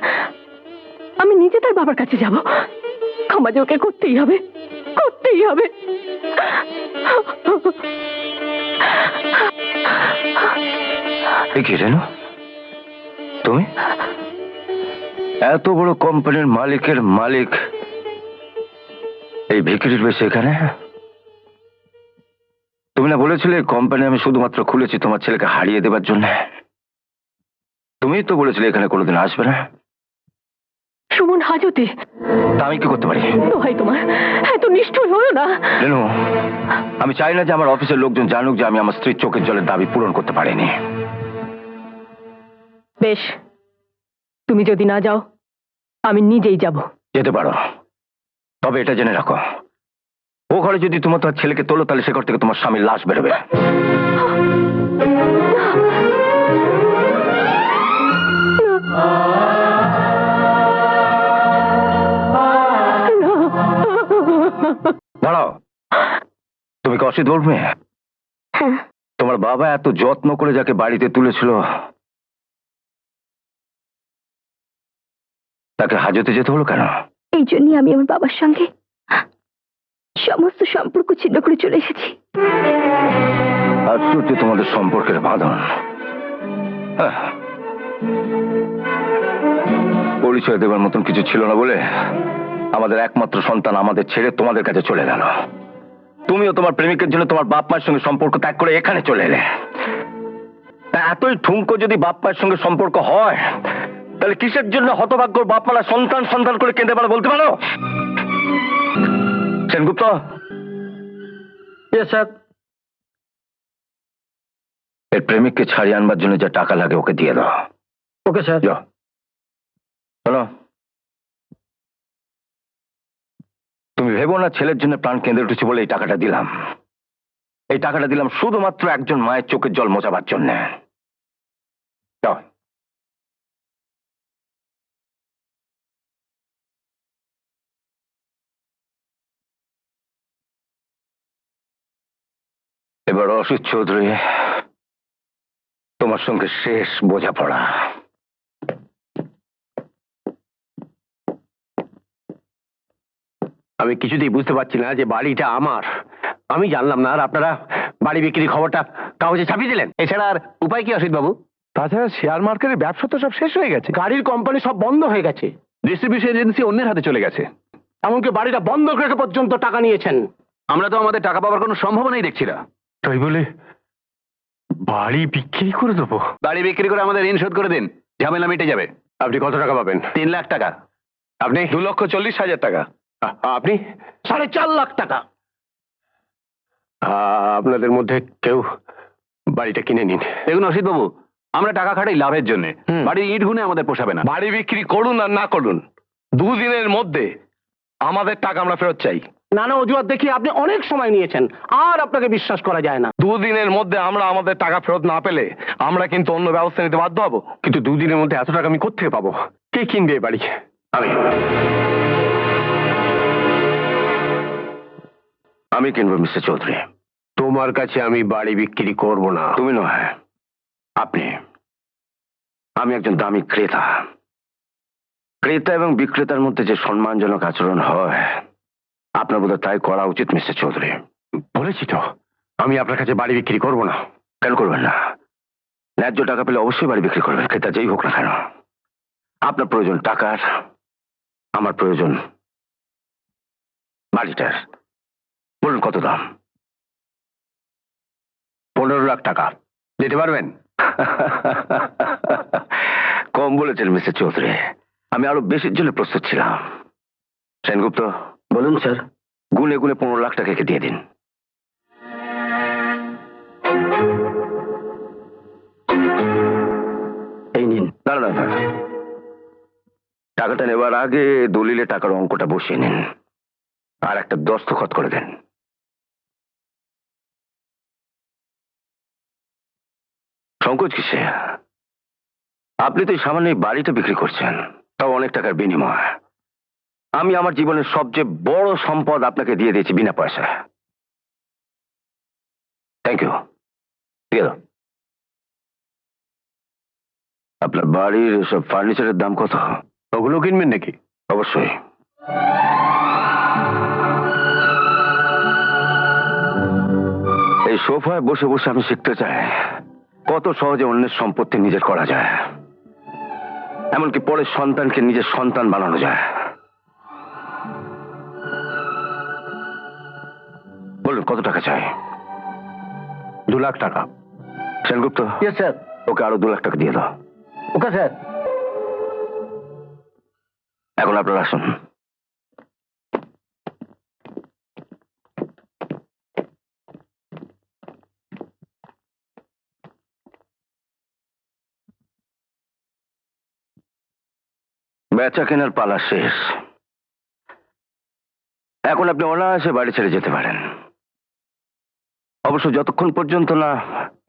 আমি নিজে তার বাবার কাছে যাব। ক্ষমা যে ওকে করতেই হবে, করতেই হবে। কি রেনু, তুমি এত বড় কোম্পানির মালিকের মালিক এই ভিখিরির বেশি এখানে? তুমি না বলেছিলে কোম্পানি আমি শুধুমাত্র খুলেছি তোমার ছেলেকে হারিয়ে দেবার জন্য? তুমি তো বলেছিলে এখানে কোনোদিন আসবে না। সুমন হাজতে, তা আমি কি করতে পারি? দোহাই তোমার, এত নিষ্ঠুর হলো না। রেনু, আমি চাই না যে আমার অফিসের লোকজন জানুক যে আমি আমার স্ত্রীর চোখের জলের দাবি পূরণ করতে পারিনি। বেশ, তুমি যদি না যাও আমি নিজেই যাব। যেতে পারো, তবে এটা জেনে রাখো ও ঘরে যদি তোমার তোমার ছেলেকে তোলো তাহলে সে ঘর থেকে তোমার স্বামীর লাশ বেরোবে। দাঁড়াও, তুমি কি অসিত বলবে? তোমার বাবা এত যত্ন করে যাকে বাড়িতে তুলেছিল তাকে হাজতে যেতে হলো কেন? এই জন্যই আমি আমার বাবার সঙ্গে সমস্ত সম্পর্ক ছিন্ন করে চলে এসেছি। আশ্চর্য তোমাদের সম্পর্কের বাঁধন। পরিচয় দেবার মতন কিছু ছিল না বলে আমাদের একমাত্র সন্তান আমাদের ছেড়ে তোমাদের কাছে চলে গেল। তুমিও তোমার প্রেমিকের জন্য তোমার বাপ মায়ের সঙ্গে সম্পর্ক ত্যাগ করে এখানে চলে এলে। তা এতই ঠুনকো যদি বাপ মায়ের সঙ্গে সম্পর্ক হয় তাহলে কিসের জন্য হতভাগ্য বাপ মারা সন্তান সন্তান করে কেঁদে পারো বলতে পারো? সেনগুপ্ত, স্যার। এর প্রেমিককে ছাড়িয়ে আনবার জন্য যা টাকা লাগে ওকে দিয়ে দাও। Okay sir. যাও। শোনো, তুমি ভেবো না ছেলের জন্য প্রাণ কেঁদে উঠেছি বলে এই টাকাটা দিলাম। এই টাকাটা দিলাম শুধুমাত্র একজন মায়ের চোখের জল মোছাবার জন্য। যাও। এবার অসিত চৌধুরী, তোমার সঙ্গে শেষ বোঝাপড়া। আমি কিছুতেই বুঝতে পারছি না যে বাড়িটা আমার, আমি জানলাম না, আর আপনারা বাড়ি বিক্রির খবরটা কাগজে ছাপিয়ে দিলেন। এছাড়া আর উপায় কি অসিত বাবু? তাছাড়া শেয়ার মার্কেটের ব্যবসা তো সব শেষ হয়ে গেছে, গাড়ির কোম্পানি সব বন্ধ হয়ে গেছে, ডিস্ট্রিবিউশন এজেন্সি অন্যের হাতে চলে গেছে। এমনকি বাড়িটা বন্ধক রেখে পর্যন্ত টাকা নিয়েছেন। আমরা তো আমাদের টাকা পাওয়ার কোনো সম্ভাবনাই দেখছি না। তাই বলে বাড়ি বিক্রি করে দেবো? বাড়ি বিক্রি করে আমাদের ঋণ শোধ করে দিন, ঝামেলা মিটে যাবে। আপনি কত টাকা পাবেন? 3 লাখ টাকা। আপনি? 2,40,000 টাকা। আপনি? 4.5 লাখ টাকা। আপনাদের মধ্যে কেউ বাড়িটা কিনে নিন। দেখুন অসিত বাবু, আমরা টাকা খাটাই লাভের জন্য, বাড়ির ইট গুনে আমাদের পোষাবে না। বাড়ি বিক্রি করুন আর না করুন, 2 দিনের মধ্যে আমাদের টাকা আমরা ফেরত চাই। নানা অজুহাত দেখিয়ে আপনি অনেক সময় নিয়েছেন, আর আপনাকে বিশ্বাস করা যায় না। 2 দিনের মধ্যে আমরা আমাদের টাকা ফেরত না পেলে আমরা কিন্তু অন্য ব্যবস্থা নিতে বাধ্য হবো। কিন্তু 2 দিনের মধ্যে এত টাকা আমি কোত্থেকে পাবো? কে কিনবে এই বাড়ি? আমি কিনবো মিস্টার চৌধুরী। তোমার কাছে আমি বাড়ি বিক্রি করব না। তুমি নয়, আপনি। আমি একজন দামি ক্রেতা। ক্রেতা এবং বিক্রেতার মধ্যে যে সম্মানজনক আচরণ হয়, আপনার বোধহয় তাই করা উচিত মিস্টার চৌধুরী। বলেছি তো, আমি আপনার কাছে বাড়ি বিক্রি করব না। কেন করবেন না? ন্যায্য টাকা পেলে অবশ্যই বাড়ি বিক্রি করবেন, ক্রেতা যেই হোক না কেন। আপনার প্রয়োজন টাকার, আমার প্রয়োজন বাড়িটার। বলুন কত দাম? 15 লাখ টাকা। দিতে পারবেন? কম বলেছেন মিস্টার চৌধুরী, আমি আরো বেশির জন্য প্রস্তুত ছিলাম। সেনগুপ্ত, বলুন স্যার। গুনে গুনে 15 লাখ টাকাকে দিয়ে দিন। এই নিন। দাঁড়ান, টাকাটা নেবার আগে দলিলে টাকার অঙ্কটা বসিয়ে নিন আর একটা দস্তখত করে দেন। সংকোচ কিসে? আপনি তো সামান্য বাড়িটা বিক্রি করছেন, তাও অনেক টাকার বিনিময়। আমি আমার জীবনের সবচেয়ে বড় সম্পদ আপনাকে দিয়ে দিয়েছি বিনা পয়সা। Thank you. আপনার বাড়ির সব ফার্নিচারের দাম কত? ওগুলো কিনবেন নাকি? অবশ্যই। এই সোফায় বসে বসে আমি শিখতে চাই কত সহজে অন্যের সম্পত্তি নিজের করা যায়, এমনকি পরের সন্তানকে নিজের সন্তান বানানো যায়। বলুন কত টাকা চাই? 2 লাখ টাকা। সেনগুপ্ত, স্যার। ওকে আরো 2 লাখ টাকা দিয়ে দাও। Okay sir. এখন আপনারা আসুন। বেচা কেনার পালা শেষ। এখন আপনি অনায়াসে বাড়ি ছেড়ে যেতে পারেন। অবশ্য যতক্ষণ পর্যন্ত না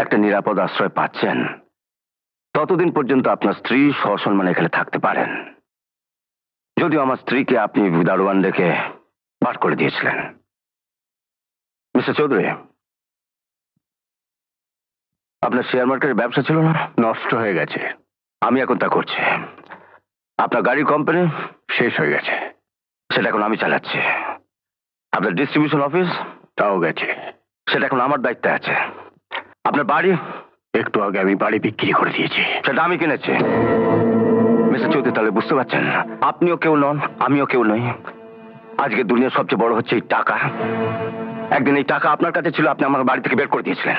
একটা নিরাপদ আশ্রয় পাচ্ছেন, ততদিন পর্যন্ত আপনার স্ত্রী সসম্মানে এখানে থাকতে পারেন। যদিও আমার স্ত্রীকে আপনি দারোয়ান ডেকে বার করে দিয়েছিলেন। মিস্টার চৌধুরী, আপনার শেয়ার মার্কেটের ব্যবসা ছিল না? নষ্ট হয়ে গেছে। আমি এখন তা করছি। আপনার গাড়ির কোম্পানি শেষ হয়ে গেছে, সেটা এখন আমি চালাচ্ছি। আপনার ডিস্ট্রিবিউশন অফিস তাও গেছে, সেটা এখন আমার দায়িত্বে আছে। আপনার বাড়ি, একটু আগে আমি বাড়ি বিক্রি করে দিয়েছি, সেটা আমি কিনেছি। মিস্টার চৌধুরী, তাহলে বুঝতে পারছেন, আপনিও কেউ নন, আমিও কেউ নই। আজকে দুনিয়ার সবচেয়ে বড় হচ্ছে এই টাকা। একদিন এই টাকা আপনার কাছে ছিল, আপনি আমার বাড়ি থেকে বের করে দিয়েছিলেন।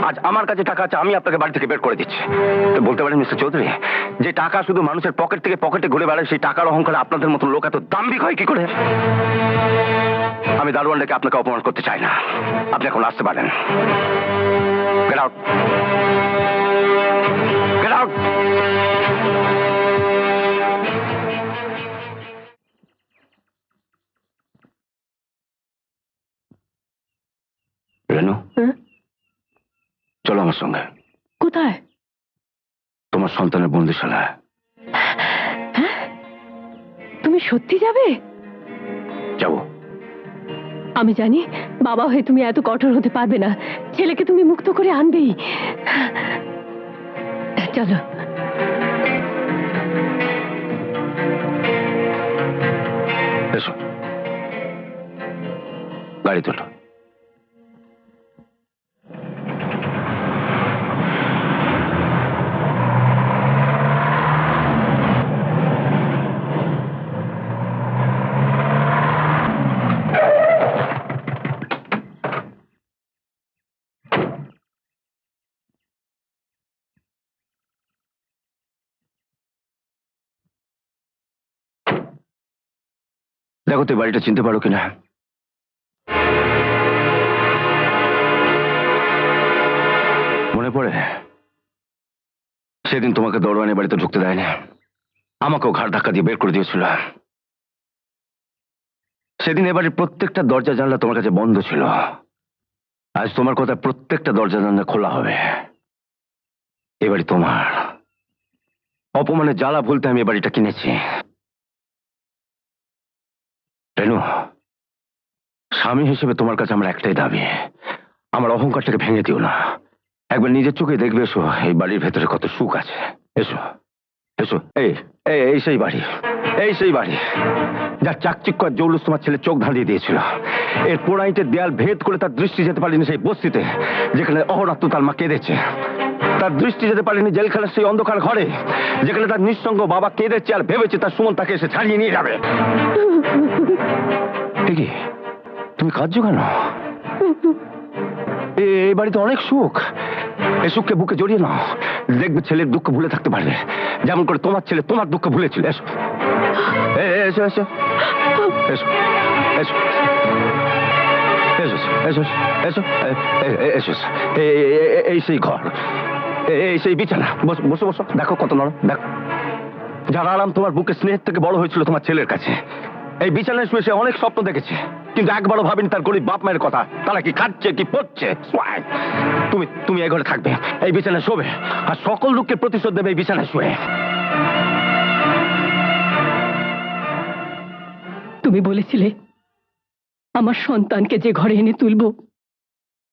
আজ আমার কাছে টাকা আছে, আমি আপনাকে বাড়ি থেকে বের করে দিচ্ছি। তো বলতে পারেন মিস্টার চৌধুরী, যে টাকা শুধু মানুষের পকেট থেকে পকেটে ঘুরে বেড়ায়, সেই টাকার অহংকারে আপনাদের মতো লোক এত দাম্ভিক হয় কি করে? আমি দারোয়ান ডেকে আপনাকে অপমান করতে চাই না। আপনি এখন আসতে পারেন। Get out. Get out. রেনু, চলো আমার সঙ্গে। কোথায়? তোমার সন্তানের বন্দিশালায়। তুমি সত্যি যাবে? যাবো। আমি জানি বাবা হয়ে তুমি এত কঠোর হতে পারবে না, ছেলেকে তুমি মুক্ত করে আনবেই। চলো। এসো, গাড়ি তোলো। দেখো তো এই বাড়িটা চিনতে পারো কিনা। মনে পড়ে সেদিন তোমাকে দরওয়ানি বাড়িতে ঢুকতে দেয়নি, আমাকেও ঘাড় ধাক্কা দিয়ে বের করে দিয়েছিল। সেদিন এবারে প্রত্যেকটা দরজা জানলা তোমার কাছে বন্ধ ছিল। আজ তোমার কথা প্রত্যেকটা দরজা জানলা খোলা হবে। এবারে তোমার অপমানের জ্বালা ভুলতে আমি এ বাড়িটা কিনেছি। রেনু, স্বামী হিসেবে তোমার কাছে আমার একটাই দাবি, আমার অহংকারটাকে ভেঙে দিও না। একবার নিজের চোখে দেখবে এসো এই বাড়ির ভেতরে কত সুখ আছে। এসো এসো, এই এই এই সেই বাড়ি, এই সেই বাড়ি যার চাকচিক্য আর জৌলুস তোমার ছেলে চোখ ধাঁধিয়ে দিয়েছিল। এর পোড়াইতে দেয়াল ভেদ করে তার দৃষ্টি যেতে পারেনি সেই বস্তিতে যেখানে অহরাত্র তার মা কেঁদেছে। তার দৃষ্টি যেতে পারেনি জেলখানার সেই অন্ধকার ঘরে যেখানে তার নিঃসঙ্গ বাবা কেঁদেছে আর ভেবেছে তার সুমন তাকে এসে ছাড়িয়ে নিয়ে যাবে। ঠিকই, তুমি কাঁদছো কেন? এই বাড়িতে অনেক সুখ, এই সুখকে বুকে জড়িয়ে নাও, দেখবে ছেলের দুঃখ ভুলে থাকতে পারবে যেমন করে তোমার ছেলে তোমার দুঃখ ভুলেছিল। এসো এসো এসো এসো এসো এসো এসো এসো, এই সেই ঘর, এই সেই বিছানা। বসো বসো, দেখো কত নরম। দেখো যার আরাম তোমার বুকে স্নেহের থেকে বড় হয়েছিল তোমার ছেলের কাছে। এই বিছানায় শুয়ে সে অনেক স্বপ্ন দেখেছে, কিন্তু একবারও ভাবেনি তার গরিব বাপ মায়ের কথা, তারা কি খাচ্ছে কি পড়ছে। তুমি তুমি এই ঘরে থাকবে, এই বিছানায় শোবে, আর সকল দুঃখের প্রতিশোধ দেবে এই বিছানায় শুয়ে। তুমি বলেছিলে আমার সন্তানকে যে ঘরে এনে তুলবো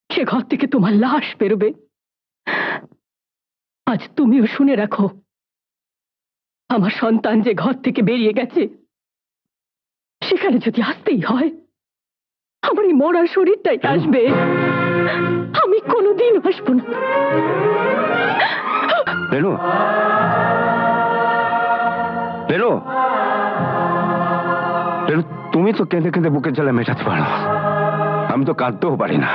সে ঘর থেকে তোমার লাশ বেরোবে। আজ তুমিও শুনে রাখো, আমার সন্তান যে ঘর থেকে বেরিয়ে গেছে সেখানে যদি আসতেই হয় আমার এই মরা শরীরটাই আসবে, আমি কোনোদিন আসবো না। রেনু, রেনু, রেনু, তুমি তো কেঁদে কেঁদে বুকের জ্বালা মেটাতে পারো, আমি তো কাঁদতেও পারি না।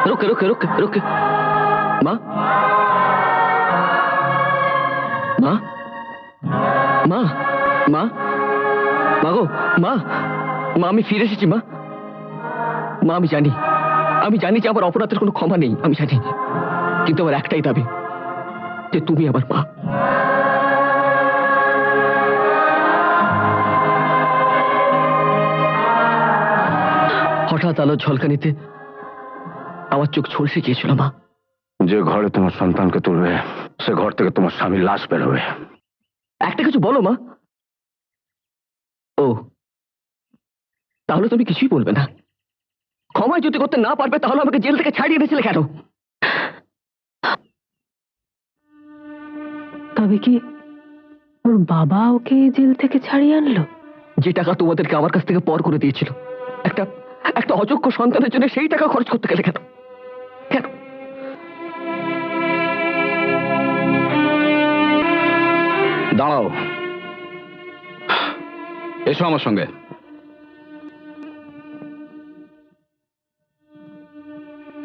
রুকে রুকে রুকে রুকে, মা মা মা মা মা গো, মা মা আমি ফিরে এসেছি। মা মা আমি জানি যে আমার অপরাধের কোনো ক্ষমা নেই, আমি জানি, কিন্তু আমার একটাই দাবি যে তুমি আমার মা। হঠাৎ আলোর ঝলকানিতে আমার চোখ ঝলসে গিয়েছিল মা। যে ঘরে তোমার সন্তানকে তুলবে সে ঘর থেকে তোমার স্বামীর লাশ বেরোবে। একটা কিছু বলো মা। ও, তাহলে তুমি কিছুই বলবে না? ক্ষমায় যদি করতে না পারবে তাহলে আমাকে জেল থেকে ছাড়িয়ে এনেছিলে কেন? তবে কি ওর বাবা ওকে জেল থেকে ছাড়িয়ে আনলো? যে টাকা তোমাদেরকে আমার কাছ থেকে পর করে দিয়েছিল, একটা একটা অযোগ্য সন্তানের জন্য সেই টাকা খরচ করতে গেলে কেন? কেন? দাঁড়াও, এসো আমার সঙ্গে।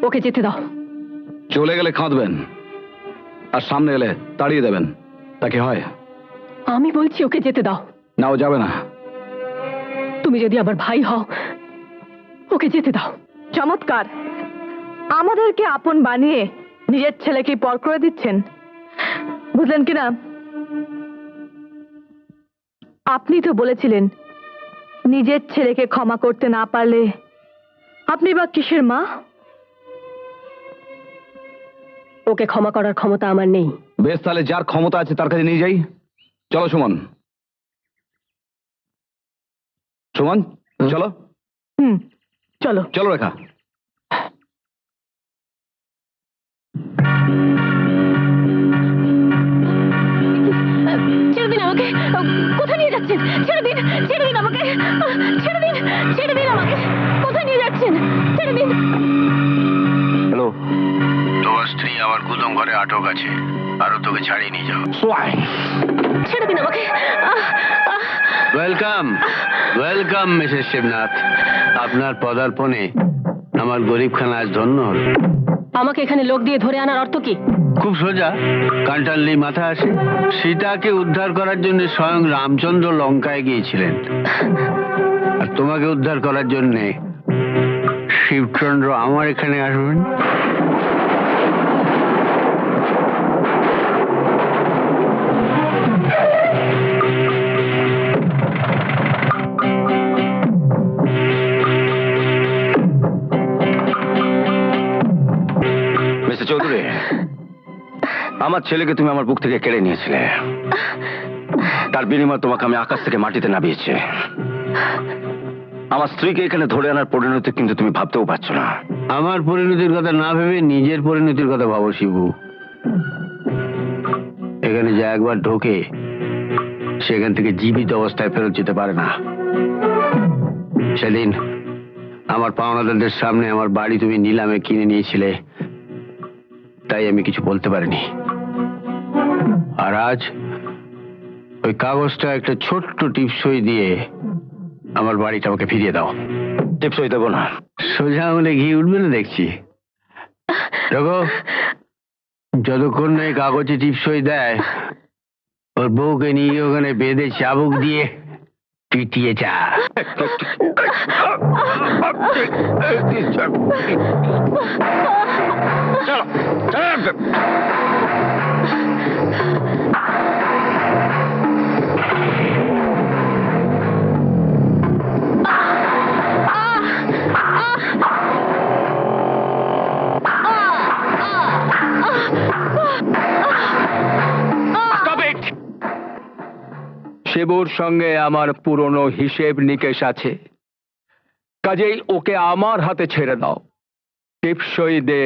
ওকে যেতে দাও। চলে গেলে কাঁদবেন আর সামনে এলে তাড়িয়ে দেবেন, তা কি হয়? আমি বলছি ওকে যেতে দাও। না, ও যাবে না। তুমি যদি আবার ভাই হও ওকে যেতে দাও। চমৎকার, আমাদেরকে আপন বানিয়ে নিজের ছেলেকে পর করে দিচ্ছেন, বুঝলেন কিনা? আপনি তো বলেছিলেন নিজের ছেলেকে ক্ষমা করতে না পারলে আপনি বা কিসের মা? ওকে ক্ষমা করার ক্ষমতা আমার নেই। বেশ, তাহলে যার ক্ষমতা আছে তার কাছে নিয়ে যাই। চলো সুমন, সুমন চলো। চলো চলো রেখা। ছেড়ে দিন আমাকে। কোথায় নিয়ে যাচ্ছেন? ছেড়ে দিন, ছেড়ে দিন আমাকে, ছেড়ে দিন, ছেড়ে দিন আমাকে। কোথায় নিয়ে যাচ্ছেন? ছেড়ে দিন। হ্যালো, তোমার স্ত্রী আমার গুদম ঘরে আটক আছে, আরো তোকে ছাড়িয়ে নিয়ে যাও। ছেড়ে দিন আমাকে। ওয়েলকাম ওয়েলকাম মিসেস শিবনাথ, আপনার পদার্পণে আমার গরিবখানা আজ ধন্য হল। আমাকে এখানে লোক দিয়ে ধরে আনার অর্থ কি? খুব সোজা, কান টানলেই মাথা আসে। সীতাকে উদ্ধার করার জন্য স্বয়ং রামচন্দ্র লঙ্কায় গিয়েছিলেন, আর তোমাকে উদ্ধার করার জন্য শিবচন্দ্র আমার এখানে আসবেন। মিস্টার চৌধুরী, আমার ছেলেকে তুমি আমার বুক থেকে কেড়ে নিয়েছিলে, তার বিনিময়ে তোমাকে আমি আকাশ থেকে মাটিতে নামিয়েছি। আমার স্ত্রীকে এখানে ধরে আনার পরিণতি কিন্তু তুমি ভাবতেও পারছো না। আমার পরিণতির কথা না ভেবে নিজের পরিণতির কথা ভাবো শিবু। এখানে যে একবার ঢোকে সেখান থেকে জীবিত অবস্থায় ফেরত যেতে পারে না। সেদিন আমার পাওনাদারদের সামনে আমার বাড়ি তুমি নিলামে কিনে নিয়েছিলে, তাই আমি কিছু বলতে পারিনি। আর আজ ওই কাগজটা একটা ছোট্ট টিপসই দিয়ে আমার বাড়িটা আমাকে ফিরিয়ে দাও। টিপসই দেবো না। সোজা আঙুলে ঘি উঠবে না দেখছি। দেখো, যতক্ষণ না এই কাগজে টিপসই দেয়, ওর বউকে নিয়ে ওখানে বেঁধে চাবুক দিয়ে পিটিয়ে চা। শিবুর সঙ্গে আমার পুরনো হিসেব নিকেশ আছে, কাজেই ওকে আমার হাতে ছেড়ে দাও। টিপসই দে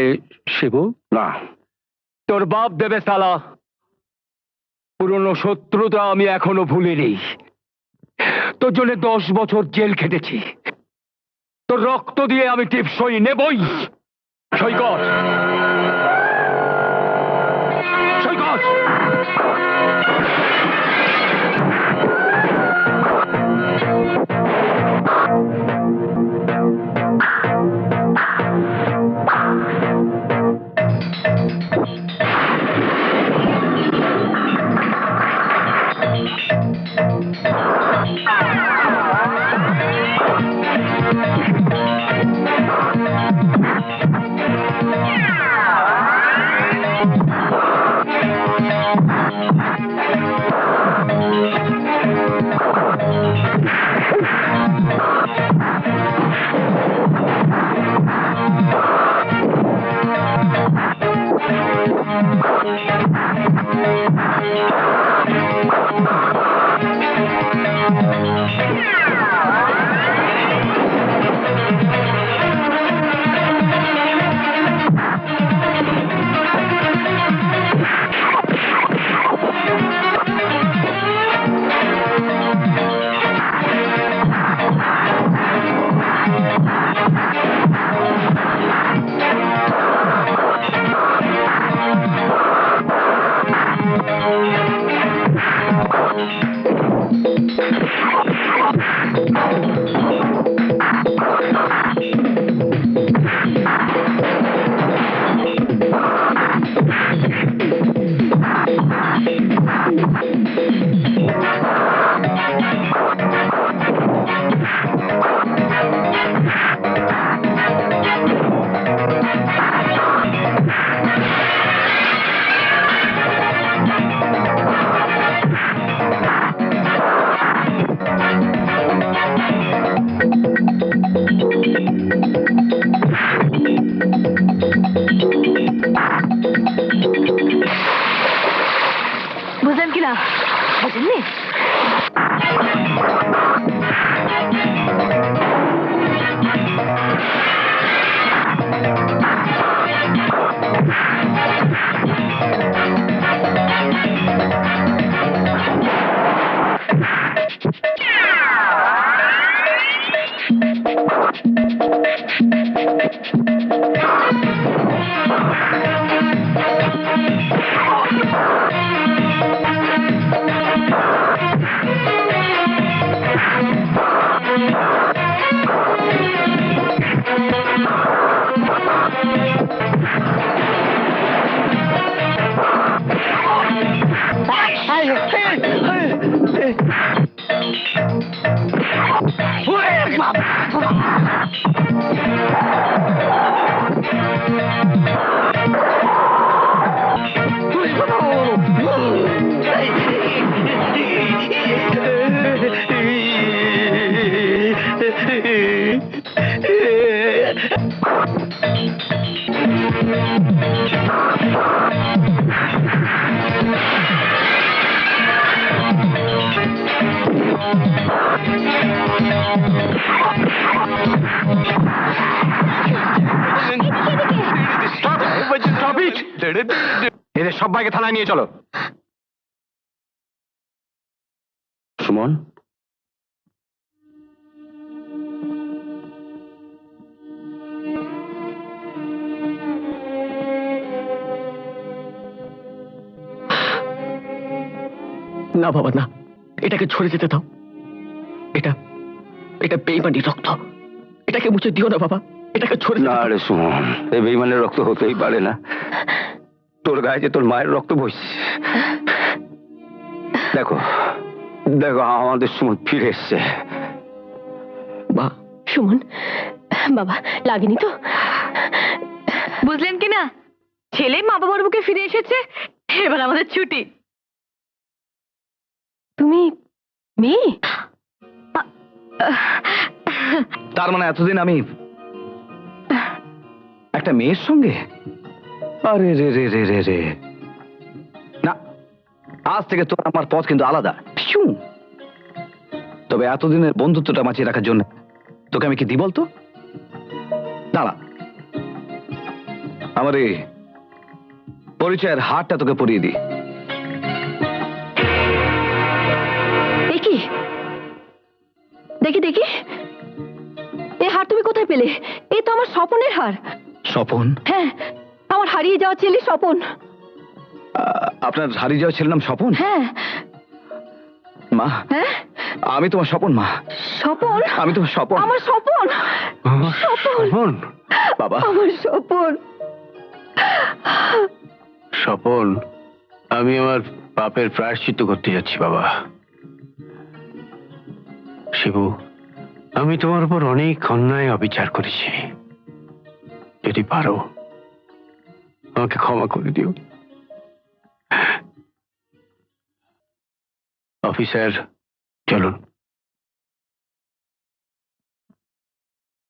শিবু। না, তোর বাপ দেবে সালা। পুরনো শত্রুতা আমি এখনো ভুলিনি। তোর জন্য 10 বছর জেল খেটেছি, তোর রক্ত দিয়ে আমি টিপসই নেবই। সৈকত, সৈকত। বুঝলেন কিনা? বুঝেননি? এদের সবাইকে থানায় নিয়ে চলো। সুমন, না বাবা না, এটাকে ছড়ে যেতে দাও। এটা এটা বেইমানির রক্ত, এটাকে মুছে দিও না বাবা, এটাকে ছড়ে যেতে না দাও। রে সুমন, এই বেইমানের রক্ত হতেই পারে না। তোর গায়ে যে তোর মায়ের রক্ত বইছে। দেখো দেখো, আমাদের সুমন ফিরে এসছে। মা, সুমন বাবা, লাগেনি তো? বুঝলেন কি না, ছেলে মা বাবার বুকে ফিরে এসেছে, এবার আমাদের ছুটি। তুমি মেয়ে? তার মানে এতদিন আমি একটা মেয়ের সঙ্গে? আরে রে রে রে রে রে, না, আজ থেকে তোর আমার পথ কিন্তু আলাদা। ফিউ। তবে এতদিনের বন্ধুত্বটা বাঁচিয়ে রাখার জন্য তোকে আমি কি দি বলতো? দাঁড়া, আমার এই পরিচয়ের হারটা তোকে পরিয়ে দি। দেখি দেখি দেখি, এই হার তুমি কোথায় পেলে? এই তো আমার স্বপনের হার। স্বপন? হ্যাঁ, আমার হারিয়ে যাওয়া ছেলে স্বপন। আপনার হারিয়ে যাওয়া ছেলের নাম স্বপন? হ্যাঁ। মা, হ্যাঁ, আমি তোমার স্বপন। মা, স্বপন? আমি তোমার স্বপন। আমার স্বপন, স্বপন বাবা, আমার স্বপন। স্বপন, আমি আমার পাপের প্রায়শ্চিত্ত করতে যাচ্ছি বাবা। শিবু, আমি তোমার উপর অনেক অন্যায় অবিচার করেছি। যদি পারো আমাকে ক্ষমা করে দিও। অফিসার, চলুন।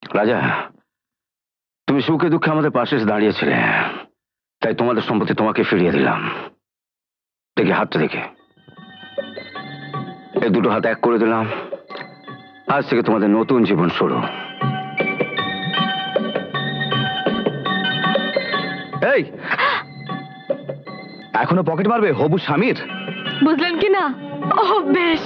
রাজা, তুমি সুখে দুঃখে আমাদের পাশে এসে দাঁড়িয়েছিলে, তাই তোমাদের সম্পত্তি তোমাকে ফিরিয়ে দিলাম। দেখি হাতটা দেখে, এই দুটো হাত এক করে দিলাম। আজ থেকে তোমাদের নতুন জীবন শুরু। এই, এখনো পকেট মারবে হবু স্বামীর? বুঝলেন কি না? ও বেশ।